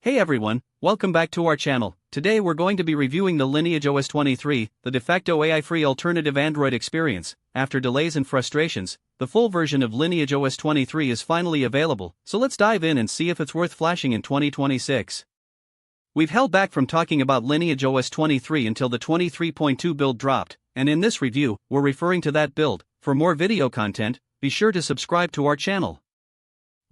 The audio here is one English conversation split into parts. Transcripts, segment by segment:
Hey everyone, welcome back to our channel. Today we're going to be reviewing the Lineageos 23, the de facto AI-free alternative Android experience. After delays and frustrations, the full version of Lineageos 23 is finally available, so let's dive in and see if it's worth flashing in 2026. We've held back from talking about Lineageos 23 until the 23.2 build dropped, and in this review, we're referring to that build. For more video content, be sure to subscribe to our channel.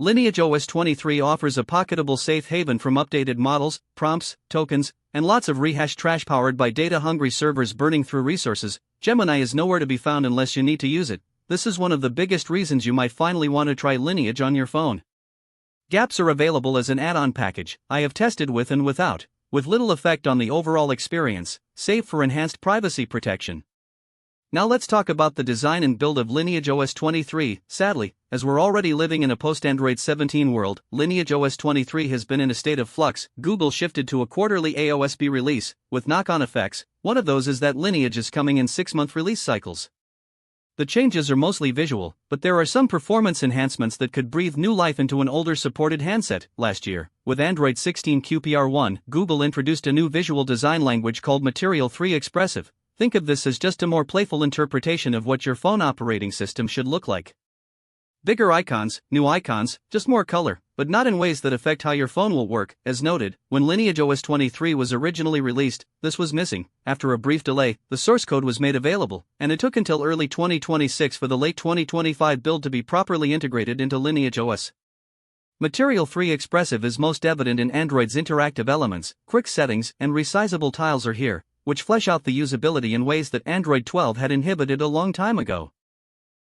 Lineageos 23 offers a pocketable safe haven from updated models, prompts, tokens, and lots of rehashed trash powered by data-hungry servers burning through resources. Gemini is nowhere to be found unless you need to use it. This is one of the biggest reasons you might finally want to try Lineage on your phone. Gaps are available as an add-on package. I have tested with and without, with little effect on the overall experience, save for enhanced privacy protection. Now let's talk about the design and build of Lineageos 23. Sadly, as we're already living in a post-Android 17 world, Lineageos 23 has been in a state of flux. Google shifted to a quarterly AOSP release, with knock-on effects. One of those is that Lineage is coming in 6-month release cycles. The changes are mostly visual, but there are some performance enhancements that could breathe new life into an older supported handset. Last year, with Android 16 QPR1, Google introduced a new visual design language called Material 3 Expressive. Think of this as just a more playful interpretation of what your phone operating system should look like. Bigger icons, new icons, just more color, but not in ways that affect how your phone will work. As noted, when Lineageos 23 was originally released, this was missing. After a brief delay, the source code was made available, and it took until early 2026 for the late 2025 build to be properly integrated into Lineageos. Material 3 Expressive is most evident in Android's interactive elements. Quick settings and resizable tiles are here, which flesh out the usability in ways that Android 12 had inhibited a long time ago.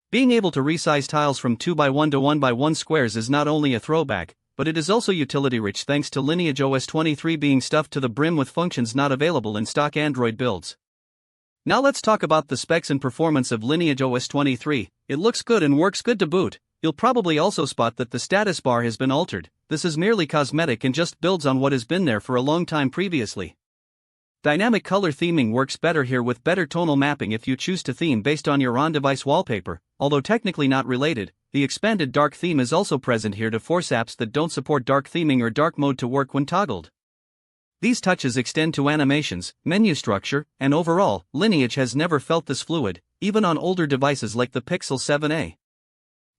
Being able to resize tiles from 2x1 to 1x1 squares is not only a throwback, but it is also utility-rich thanks to Lineageos 23 being stuffed to the brim with functions not available in stock Android builds. Now let's talk about the specs and performance of Lineageos 23. It looks good and works good to boot. You'll probably also spot that the status bar has been altered. This is merely cosmetic and just builds on what has been there for a long time previously. Dynamic color theming works better here with better tonal mapping if you choose to theme based on your on-device wallpaper. Although technically not related, the expanded dark theme is also present here to force apps that don't support dark theming or dark mode to work when toggled. These touches extend to animations, menu structure, and overall, Lineage has never felt this fluid, even on older devices like the Pixel 7a.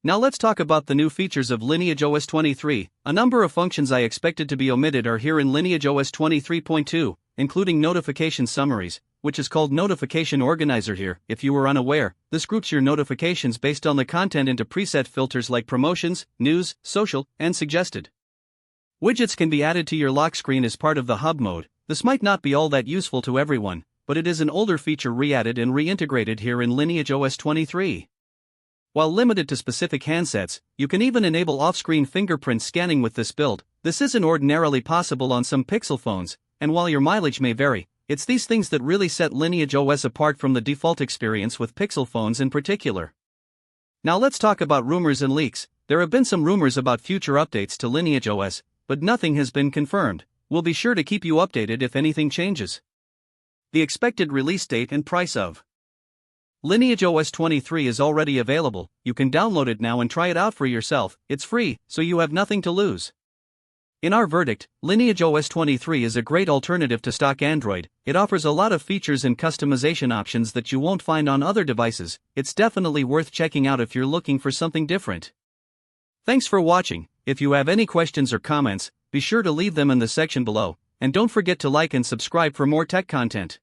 Now let's talk about the new features of Lineageos 23. A number of functions I expected to be omitted are here in Lineageos 23.2. Including notification summaries, which is called Notification Organizer here. If you were unaware, this groups your notifications based on the content into preset filters like promotions, news, social, and suggested. Widgets can be added to your lock screen as part of the hub mode. This might not be all that useful to everyone, but it is an older feature re-added and reintegrated here in Lineageos 23. While limited to specific handsets, you can even enable off-screen fingerprint scanning with this build. This isn't ordinarily possible on some Pixel phones, and while your mileage may vary, it's these things that really set Lineageos apart from the default experience with Pixel phones in particular. Now let's talk about rumors and leaks. There have been some rumors about future updates to Lineageos, but nothing has been confirmed. We'll be sure to keep you updated if anything changes. The expected release date and price of Lineageos 23 is already available. You can download it now and try it out for yourself. It's free, so you have nothing to lose. In our verdict, Lineageos 23 is a great alternative to stock Android. It offers a lot of features and customization options that you won't find on other devices. It's definitely worth checking out if you're looking for something different. Thanks for watching. If you have any questions or comments, be sure to leave them in the section below, and don't forget to like and subscribe for more tech content.